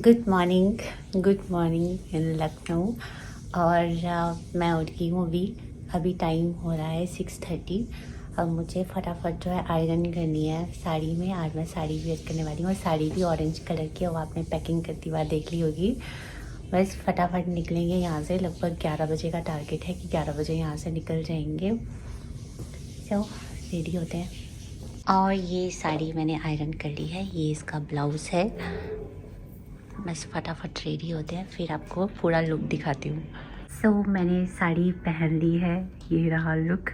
Good morning इन लखनऊ। और मैं उठ गई हूँ अभी टाइम हो रहा है 6:30। अब मुझे फटाफट जो है आयरन करनी है साड़ी में। आज मैं साड़ी वेयर करने वाली हूँ और साड़ी भी ऑरेंज कलर की है, वो आपने पैकिंग करती हुआ देख ली होगी। बस फटाफट निकलेंगे यहाँ से। लगभग 11 बजे का टारगेट है कि 11 बजे यहाँ से निकल जाएंगे। तो रेडी होते हैं। और ये साड़ी मैंने आयरन कर ली है, ये इसका ब्लाउज़ है। बस फटाफट रेडी होते हैं, फिर आपको पूरा लुक दिखाती हूँ। मैंने साड़ी पहन ली है, ये रहा लुक।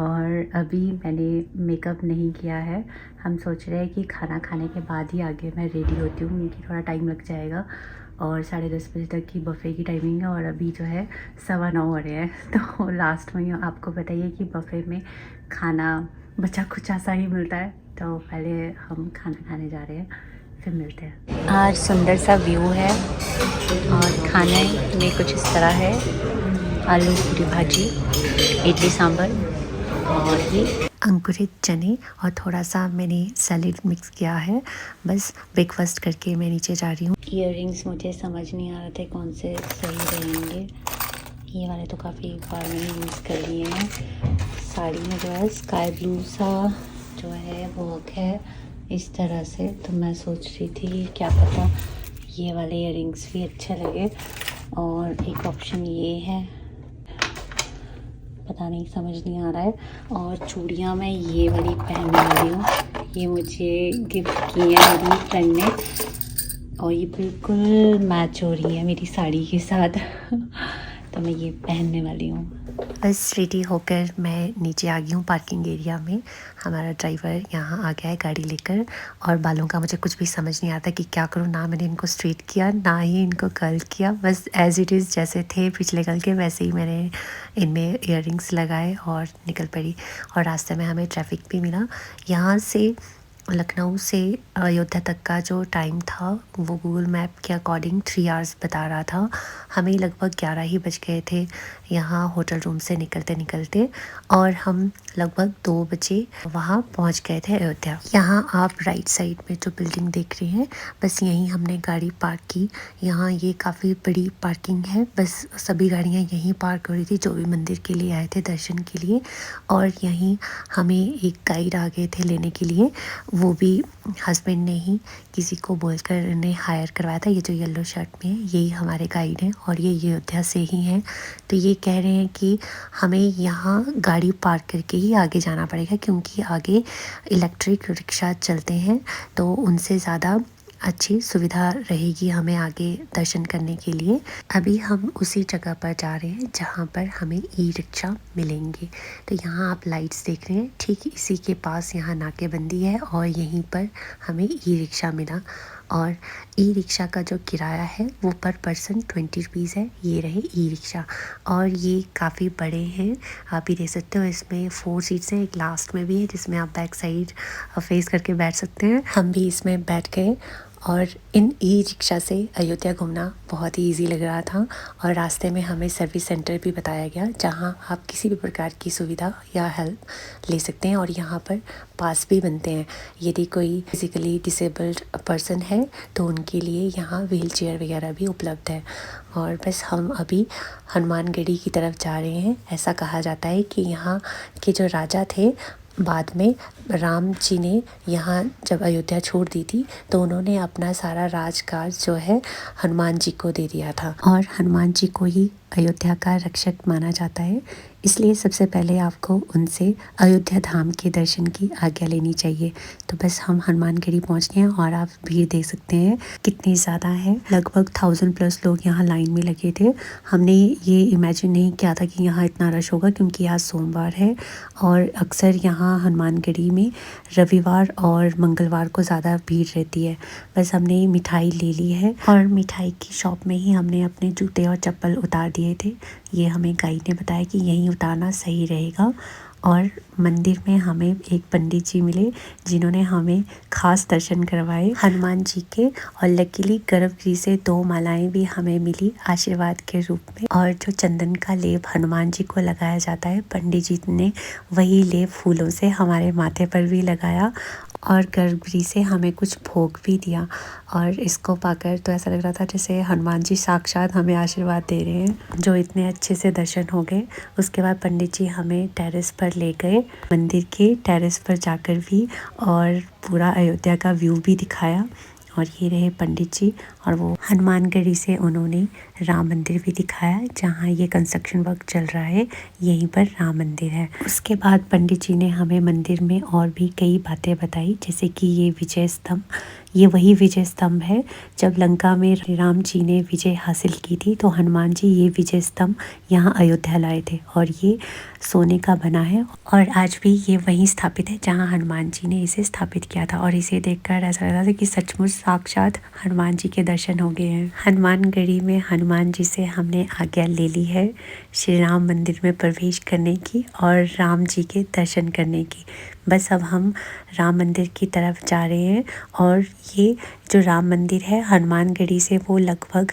और अभी मैंने मेकअप नहीं किया है। हम सोच रहे हैं कि खाना खाने के बाद ही आगे मैं रेडी होती हूँ, क्योंकि थोड़ा टाइम लग जाएगा। और 10:30 बजे तक की बफ़े की टाइमिंग है और अभी जो है 9:15 हो रहे हैं। तो लास्ट में आपको बताइए कि बफ़े में खाना बचा खुचा सा ही मिलता है। तो पहले हम खाना खाने जा रहे हैं, फिर मिलते हैं। आज सुंदर सा व्यू है और खाने में कुछ इस तरह है। आलू पूरी भाजी, इडली सांभर और ये अंकुरित चने और थोड़ा सा मैंने सैलेड मिक्स किया है। बस ब्रेकफास्ट करके मैं नीचे जा रही हूँ। ईयररिंग्स मुझे समझ नहीं आ रहे थे कौन से सही रहेंगे। ये वाले तो काफ़ी बार मैंने यूज़ कर लिए हैं। साड़ी में जो है स्काई ब्लू सा जो है वर्क है इस तरह से। तो मैं सोच रही थी क्या पता ये वाले ईयररिंग्स भी अच्छे लगे। और एक ऑप्शन ये है, पता नहीं समझ नहीं आ रहा है। और चूड़ियाँ मैं ये वाली पहनने वाली हूँ, ये मुझे गिफ्ट की है मेरी फ्रेंड ने और ये बिल्कुल मैच हो रही है मेरी साड़ी के साथ। तो मैं ये पहनने वाली हूँ। बस रेडी होकर मैं नीचे आ गई हूँ पार्किंग एरिया में। हमारा ड्राइवर यहाँ आ गया है गाड़ी लेकर। और बालों का मुझे कुछ भी समझ नहीं आता कि क्या करूँ। ना मैंने इनको स्ट्रेट किया, ना ही इनको कर्ल किया। बस एज़ इट इज़ जैसे थे पिछले कल के, वैसे ही मैंने इनमें इयररिंग्स लगाए और निकल पड़ी। और रास्ते में हमें ट्रैफिक भी मिला। यहाँ से लखनऊ से अयोध्या तक का जो टाइम था वो गूगल मैप के अकॉर्डिंग 3 आवर्स बता रहा था। हमें लगभग 11 ही बज गए थे यहाँ होटल रूम से निकलते निकलते। और हम लगभग 2 बजे वहाँ पहुँच गए थे अयोध्या। यहाँ आप राइट साइड में जो बिल्डिंग देख रहे हैं, बस यहीं हमने गाड़ी पार्क की। यहाँ ये काफ़ी बड़ी पार्किंग है, बस सभी गाड़ियाँ यहीं पार्क हो रही थी जो भी मंदिर के लिए आए थे दर्शन के लिए। और यहीं हमें एक गाइड आ गए थे लेने के लिए, वो भी हस्बैंड ने ही किसी को बोलकर इन्हें हायर करवाया था। ये जो येलो शर्ट में है यही हमारे गाइड हैं और ये अयोध्या से ही हैं। तो ये कह रहे हैं कि हमें यहाँ गाड़ी पार्क करके ही आगे जाना पड़ेगा, क्योंकि आगे इलेक्ट्रिक रिक्शा चलते हैं तो उनसे ज़्यादा अच्छी सुविधा रहेगी हमें आगे दर्शन करने के लिए। अभी हम उसी जगह पर जा रहे हैं जहाँ पर हमें ई रिक्शा मिलेंगे। तो यहाँ आप लाइट्स देख रहे हैं, ठीक इसी के पास यहाँ नाकेबंदी है और यहीं पर हमें ई रिक्शा मिला। और ई रिक्शा का जो किराया है वो पर पर्सन 20 रुपीज़ है। ये रहे ई रिक्शा और ये काफ़ी बड़े हैं, आप ही देख सकते हो। इसमें 4 सीट्स हैं, एक लास्ट में भी है जिसमें आप बैक साइड फेस करके बैठ सकते हैं। हम भी इसमें बैठ गए और इन ई रिक्शा से अयोध्या घूमना बहुत ही इजी लग रहा था। और रास्ते में हमें सर्विस सेंटर भी बताया गया जहां आप किसी भी प्रकार की सुविधा या हेल्प ले सकते हैं। और यहां पर पास भी बनते हैं, यदि कोई फिज़िकली डिसेबल्ड पर्सन है तो उनके लिए यहाँ व्हील चेयर वगैरह भी उपलब्ध है। और बस हम अभी हनुमानगढ़ी की तरफ जा रहे हैं। ऐसा कहा जाता है कि यहाँ के जो राजा थे, बाद में राम जी ने यहाँ जब अयोध्या छोड़ दी थी तो उन्होंने अपना सारा राजकाज जो है हनुमान जी को दे दिया था। और हनुमान जी को ही अयोध्या का रक्षक माना जाता है, इसलिए सबसे पहले आपको उनसे अयोध्या धाम के दर्शन की आज्ञा लेनी चाहिए। तो बस हम हनुमानगढ़ी पहुँच गए हैं और आप भीड़ देख सकते हैं कितनी ज़्यादा है। लगभग 1000+ लोग यहाँ लाइन में लगे थे। हमने ये इमेजिन नहीं किया था कि यहाँ इतना रश होगा, क्योंकि आज सोमवार है और अक्सर यहाँ हनुमानगढ़ी में रविवार और मंगलवार को ज़्यादा भीड़ रहती है। बस हमने मिठाई ले ली है और मिठाई की शॉप में ही हमने अपने जूते और चप्पल उतार दिए थे। ये हमें गाइड ने बताया कि यहीं उतारना सही रहेगा। और मंदिर में हमें एक पंडित जी मिले जिन्होंने हमें खास दर्शन करवाए हनुमान जी के। और लकीली गर्भगृह से 2 मालाएं भी हमें मिली आशीर्वाद के रूप में। और जो चंदन का लेप हनुमान जी को लगाया जाता है, पंडित जी ने वही लेप फूलों से हमारे माथे पर भी लगाया। और गर्भगृह से हमें कुछ भोग भी दिया। और इसको पाकर तो ऐसा लग रहा था जैसे हनुमान जी साक्षात हमें आशीर्वाद दे रहे हैं। जो इतने अच्छे से दर्शन हो गए। उसके बाद पंडित जी हमें टेरेस पर ले गए, मंदिर के टेरेस पर जाकर भी, और पूरा अयोध्या का व्यू भी दिखाया। और ये रहे पंडित जी, और वो हनुमानगढ़ी से उन्होंने राम मंदिर भी दिखाया, जहाँ ये कंस्ट्रक्शन वर्क चल रहा है, यहीं पर राम मंदिर है। उसके बाद पंडित जी ने हमें मंदिर में और भी कई बातें बताई, जैसे कि ये विजय स्तंभ, ये वही विजय स्तंभ है जब लंका में राम जी ने विजय हासिल की थी, तो हनुमान जी ये विजय स्तंभ यहाँ अयोध्या लाए थे, और ये सोने का बना है, और आज भी ये वहीं स्थापित है जहाँ हनुमान जी ने इसे स्थापित किया था। और इसे देखकर ऐसा लग रहा था कि सचमुच साक्षात हनुमान जी के दर्शन हो गए हैं। हनुमानगढ़ी में हनुमान जी से हमने आज्ञा ले ली है श्री राम मंदिर में प्रवेश करने की और राम जी के दर्शन करने की। बस अब हम राम मंदिर की तरफ जा रहे हैं, और ये जो राम मंदिर है हनुमानगढ़ी से वो लगभग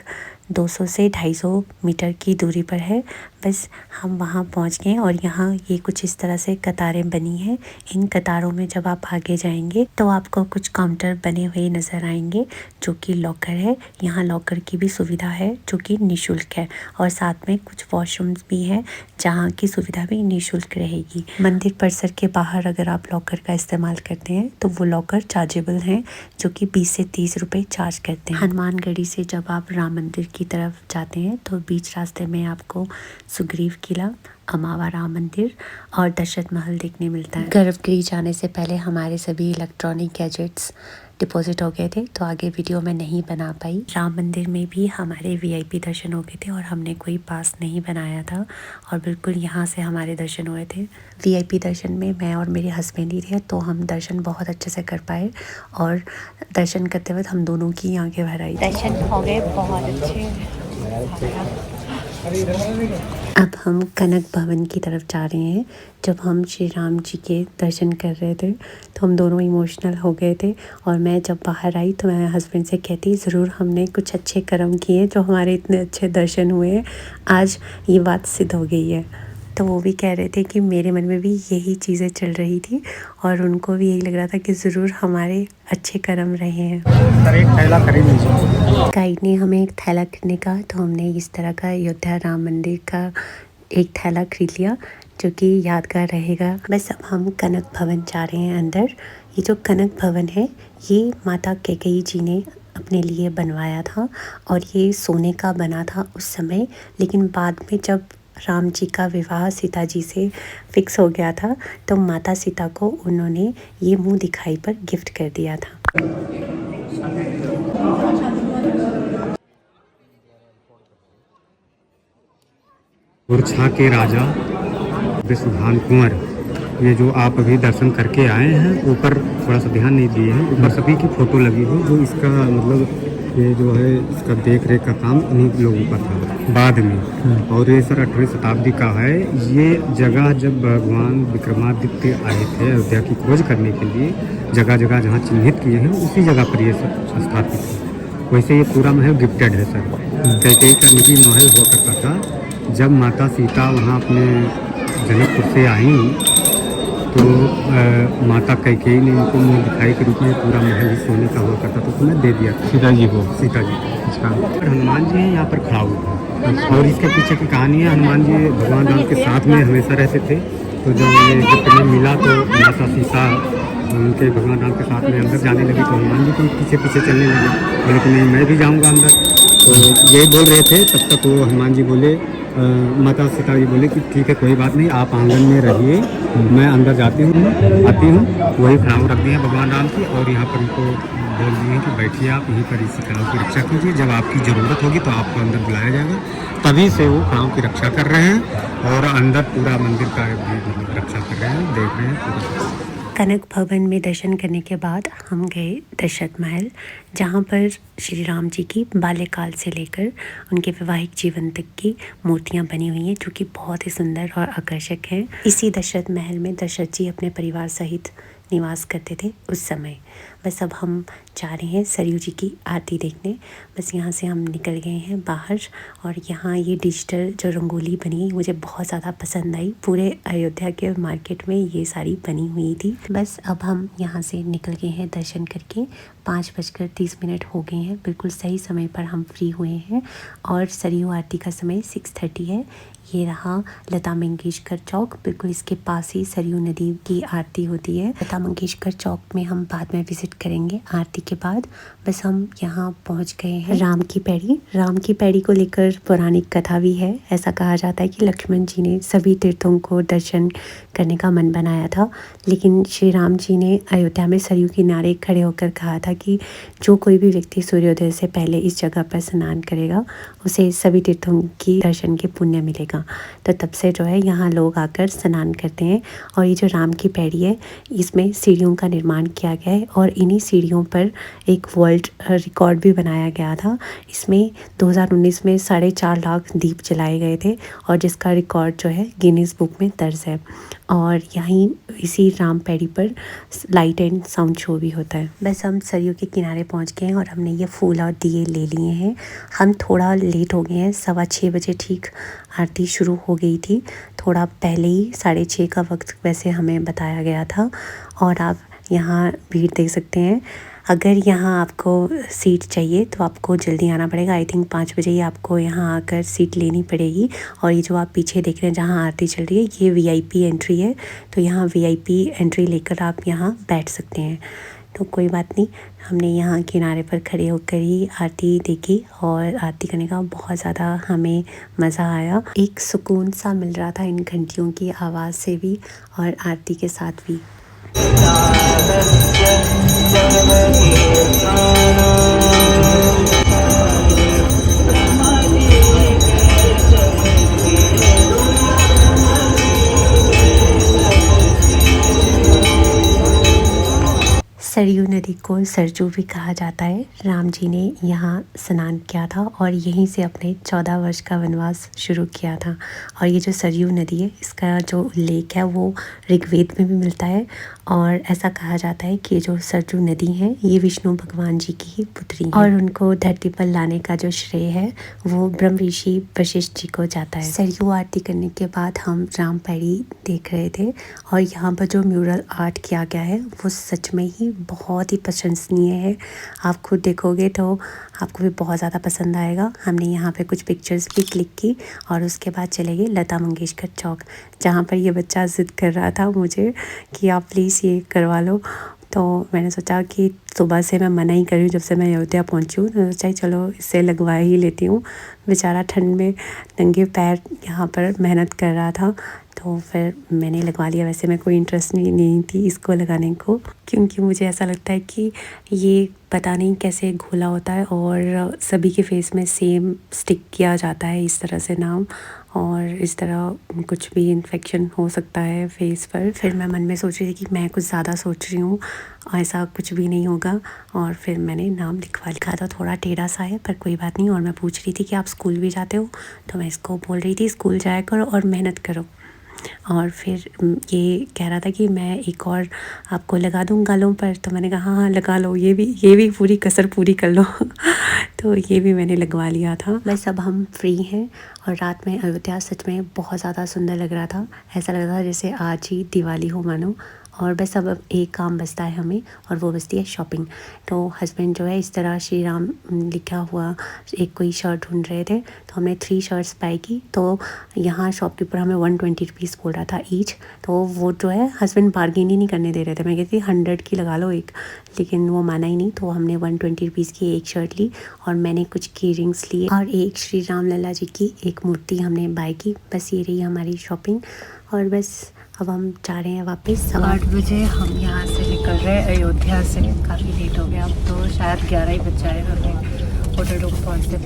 200 से 250 मीटर की दूरी पर है। बस हम वहाँ पहुँच गए, और यहाँ ये कुछ इस तरह से कतारें बनी हैं। इन कतारों में जब आप आगे जाएंगे तो आपको कुछ काउंटर बने हुए नज़र आएंगे, जो कि लॉकर है। यहाँ लॉकर की भी सुविधा है जो कि निःशुल्क है, और साथ में कुछ वॉशरूम्स भी हैं जहाँ की सुविधा भी निःशुल्क रहेगी। मंदिर परिसर के बाहर अगर आप लॉकर का इस्तेमाल करते हैं तो वो लॉकर चार्जेबल हैं, जो कि 20 से 30 रुपये चार्ज करते हैं। हनुमानगढ़ी से जब आप राम मंदिर की तरफ जाते हैं तो बीच रास्ते में आपको सुग्रीव किला, अमावा राम मंदिर और दशरथ महल देखने मिलता है। गर्भगृह जाने से पहले हमारे सभी इलेक्ट्रॉनिक गैजेट्स डिपॉजिट हो गए थे, तो आगे वीडियो में नहीं बना पाई। राम मंदिर में भी हमारे वीआईपी दर्शन हो गए थे, और हमने कोई पास नहीं बनाया था, और बिल्कुल यहाँ से हमारे दर्शन हुए थे। वीआईपी दर्शन में मैं और मेरे हस्बैंड ही थे, तो हम दर्शन बहुत अच्छे से कर पाए, और दर्शन करते वक्त हम दोनों की आंखें भर आई। दर्शन हो गए बहुत अच्छे। अब हम कनक भवन की तरफ जा रहे हैं। जब हम श्री राम जी के दर्शन कर रहे थे तो हम दोनों इमोशनल हो गए थे, और मैं जब बाहर आई तो मैं हस्बैंड से कहती, ज़रूर हमने कुछ अच्छे कर्म किए जो हमारे इतने अच्छे दर्शन हुए हैं, आज ये बात सिद्ध हो गई है। तो वो भी कह रहे थे कि मेरे मन में भी यही चीज़ें चल रही थी, और उनको भी यही लग रहा था कि ज़रूर हमारे अच्छे कर्म रहे हैं। एक थैला खरीद लीजिए। गाइड ने हमें एक थैला खरीदने का, तो हमने इस तरह का अयोध्या राम मंदिर का एक थैला खरीद लिया, जो कि यादगार रहेगा। बस अब हम कनक भवन जा रहे हैं अंदर। ये जो कनक भवन है ये माता कैकेयी जी ने अपने लिए बनवाया था, और ये सोने का बना था उस समय, लेकिन बाद में जब राम जी का विवाह सीता जी से फिक्स हो गया था तो माता सीता को उन्होंने ये मुंह दिखाई पर गिफ्ट कर दिया था। ओरछा के राजा विष्णुभान कुंवर, ये जो आप अभी दर्शन करके आए हैं, ऊपर थोड़ा सा ध्यान नहीं दिए हैं, ऊपर सभी की फोटो लगी हो, जो इसका मतलब ये जो है इसका देख रेख का काम उन्हीं लोगों का था बाद में। और ये सर 18वीं शताब्दी का है। ये जगह जब भगवान विक्रमादित्य आए थे अयोध्या की खोज करने के लिए, जगह जगह जहाँ चिन्हित किए हैं उसी जगह पर ये सब स्थापित है। वैसे ये पूरा महल गिफ्टेड है सर, कैकेयी का निजी महल हुआ करता था। जब माता सीता वहाँ अपने जनकपुर से आई तो माता कैकेयी ने इनको मुँह दिखाई के रूप में पूरा महल सोने का हुआ करता था, तो मैं दे दिया सीता जी को। सीता जी अच्छा। हनुमान जी हैं यहाँ पर खड़ा हुआ था, और इसके पीछे की कहानी है, हनुमान जी भगवान राम के साथ में हमेशा रहते थे। तो जब ये गिफ्ट में मिला तो माता सीता उनके भगवान राम के साथ में अंदर जाने लगी, तो हनुमान जी को पीछे पीछे चलने लगे, बोले कि नहीं मैं भी जाऊँगा अंदर। तो ये बोल रहे थे, तब तक वो हनुमान जी बोले, माता सीता जी बोले कि ठीक है कोई बात नहीं, आप आंगन में रहिए, मैं अंदर जाती हूँ आती हूँ। वही खड़ाऊ रख दिए हैं भगवान राम की, और यहाँ पर उनको बोल दिए हैं कि बैठिए आप यहीं पर इसी खड़ाऊ की रक्षा कीजिए, जब आपकी ज़रूरत होगी तो आपको अंदर बुलाया जाएगा। तभी से वो खड़ाऊ की रक्षा कर रहे हैं, और अंदर पूरा मंदिर का भी रक्षा कर रहे हैं, देख रहे हैं पूरा। कनक भवन में दर्शन करने के बाद हम गए दशरथ महल, जहाँ पर श्री राम जी की बाल्यकाल से लेकर उनके वैवाहिक जीवन तक की मूर्तियाँ बनी हुई हैं, जो कि बहुत ही सुंदर और आकर्षक हैं। इसी दशरथ महल में दशरथ जी अपने परिवार सहित निवास करते थे उस समय। बस अब हम जा रहे हैं सरयू जी की आरती देखने। बस यहाँ से हम निकल गए हैं बाहर, और यहाँ ये डिजिटल जो रंगोली बनी मुझे बहुत ज़्यादा पसंद आई। पूरे अयोध्या के मार्केट में ये सारी बनी हुई थी। बस अब हम यहाँ से निकल गए हैं दर्शन करके। 5:30 हो गए हैं, बिल्कुल सही समय पर हम फ्री हुए हैं। और सरयू आरती का समय 6:30 है। ये रहा लता मंगेशकर चौक, बिल्कुल इसके पास ही सरयू नदी की आरती होती है। लता मंगेशकर चौक में हम बाद में विजिट करेंगे आरती के बाद। बस हम यहाँ पहुँच गए हैं। राम की पैड़ी को लेकर पौराणिक कथा भी है। ऐसा कहा जाता है कि लक्ष्मण जी ने सभी तीर्थों को दर्शन करने का मन बनाया था, लेकिन श्री राम जी ने अयोध्या में सरयू किनारे खड़े होकर कहा था कि जो कोई भी व्यक्ति सूर्योदय से पहले इस जगह पर स्नान करेगा उसे सभी तीर्थों की दर्शन के पुण्य मिलेगा। तो तब से जो है यहाँ लोग आकर स्नान करते हैं। और ये जो राम की पैड़ी है, इसमें सीढ़ियों का निर्माण किया गया है, और इन्हीं सीढ़ियों पर एक वर्ल्ड रिकॉर्ड भी बनाया गया था। इसमें 2019 में 4.5 लाख दीप जलाए गए थे, और जिसका रिकॉर्ड जो है गिनीज बुक में दर्ज है। और यहीं इसी राम पैड़ी पर लाइट एंड साउंड शो भी होता है। बस हम सरयू के किनारे पहुंच गए हैं, और हमने ये फूल और दिए ले लिए हैं। हम थोड़ा लेट हो गए हैं, 6:15 बजे ठीक आरती शुरू हो गई थी। थोड़ा पहले ही 6:30 का वक्त वैसे हमें बताया गया था। और आप यहाँ भीड़ देख सकते हैं। अगर यहाँ आपको सीट चाहिए तो आपको जल्दी आना पड़ेगा। आई थिंक 5 बजे ही आपको यहाँ आकर सीट लेनी पड़ेगी। और ये जो आप पीछे देख रहे हैं जहाँ आरती चल रही है, ये VIP एंट्री है। तो यहाँ VIP एंट्री लेकर आप यहाँ बैठ सकते हैं। तो कोई बात नहीं, हमने यहाँ किनारे पर खड़े होकर ही आरती देखी, और आरती करने का बहुत ज़्यादा हमें मज़ा आया। एक सुकून सा मिल रहा था इन घंटियों की आवाज़ से भी, और आरती के साथ भी। सरयू नदी को सरजू भी कहा जाता है। राम जी ने यहाँ स्नान किया था, और यहीं से अपने 14 वर्ष का वनवास शुरू किया था। और ये जो सरयू नदी है, इसका जो उल्लेख है वो ऋग्वेद में भी मिलता है। और ऐसा कहा जाता है कि जो सरजू नदी है, ये विष्णु भगवान जी की ही पुत्री है, और उनको धरती पर लाने का जो श्रेय है वो ब्रह्म ऋषि वशिष्ठ जी को जाता है। सरयू आरती करने के बाद हम राम पैड़ी देख रहे थे, और यहाँ पर जो म्यूरल आर्ट किया गया है वो सच में ही बहुत ही प्रशंसनीय है। आप खुद देखोगे तो आपको भी बहुत ज़्यादा पसंद आएगा। हमने यहाँ पे कुछ पिक्चर्स भी क्लिक की, और उसके बाद चले गए लता मंगेशकर चौक, जहाँ पर ये बच्चा ज़िद कर रहा था मुझे कि आप प्लीज़ ये करवा लो। तो मैंने सोचा कि सुबह से मैं मना ही कर रही हूँ, जब से मैं अयोध्या पहुँची हूँ, तो सोचा चलो इससे लगवा ही लेती हूँ। बेचारा ठंड में नंगे पैर यहाँ पर मेहनत कर रहा था, तो फिर मैंने लगवा लिया। वैसे मैं कोई इंटरेस्ट नहीं थी इसको लगाने को, क्योंकि मुझे ऐसा लगता है कि ये पता नहीं कैसे घोला होता है, और सभी के फेस में सेम स्टिक किया जाता है इस तरह से नाम, और इस तरह कुछ भी इन्फेक्शन हो सकता है फेस पर। फिर मैं मन में सोच रही थी कि मैं कुछ ज़्यादा सोच रही हूँ, ऐसा कुछ भी नहीं होगा। और फिर मैंने नाम लिखा था। थोड़ा टेढ़ा सा है पर कोई बात नहीं। और मैं पूछ रही थी कि आप स्कूल भी जाते हो, तो मैं इसको बोल रही थी स्कूल जाया करो और मेहनत करो। और फिर ये कह रहा था कि मैं एक और आपको लगा दूँ गालों पर, तो मैंने कहा हाँ लगा लो, ये भी पूरी कसर पूरी कर लो। तो ये भी मैंने लगवा लिया था। बस अब हम फ्री हैं, और रात में अयोध्या सच में बहुत ज़्यादा सुंदर लग रहा था। ऐसा लग रहा था जैसे आज ही दिवाली हो मानो। और बस अब एक काम बचता है हमें, और वो बचती है शॉपिंग। तो हस्बैंड जो है इस तरह श्री राम लिखा हुआ एक कोई शर्ट ढूंढ रहे थे, तो हमने 3 शर्ट्स बाय की। तो यहाँ शॉपकीपर हमें 120 रुपीज़ बोल रहा था ईच। तो वो जो है हस्बैंड बार्गेन ही नहीं करने दे रहे थे। मैं कहती 100 की लगा लो एक, लेकिन वो माना ही नहीं। तो हमने 120 रुपीज़ की एक शर्ट ली, और मैंने कुछ की रिंग्स लिए, और एक श्री राम लला जी की एक मूर्ति हमने बाय की। बस ये रही हमारी शॉपिंग। और बस अब हम जा रहे हैं वापस। 8 बजे हम यहाँ से निकल रहे हैं अयोध्या से। काफ़ी लेट हो गया, अब तो शायद 11 ही बज जाए हमें होटल रूम पहुँचते।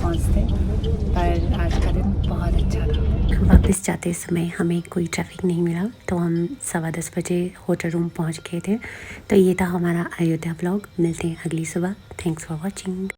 पर आज का दिन बहुत अच्छा था। वापस जाते समय हमें कोई ट्रैफिक नहीं मिला, तो हम 10:15 बजे होटल रूम पहुँच गए थे। तो ये था हमारा अयोध्या व्लॉग। मिलते हैं अगली सुबह। Thanks for watching.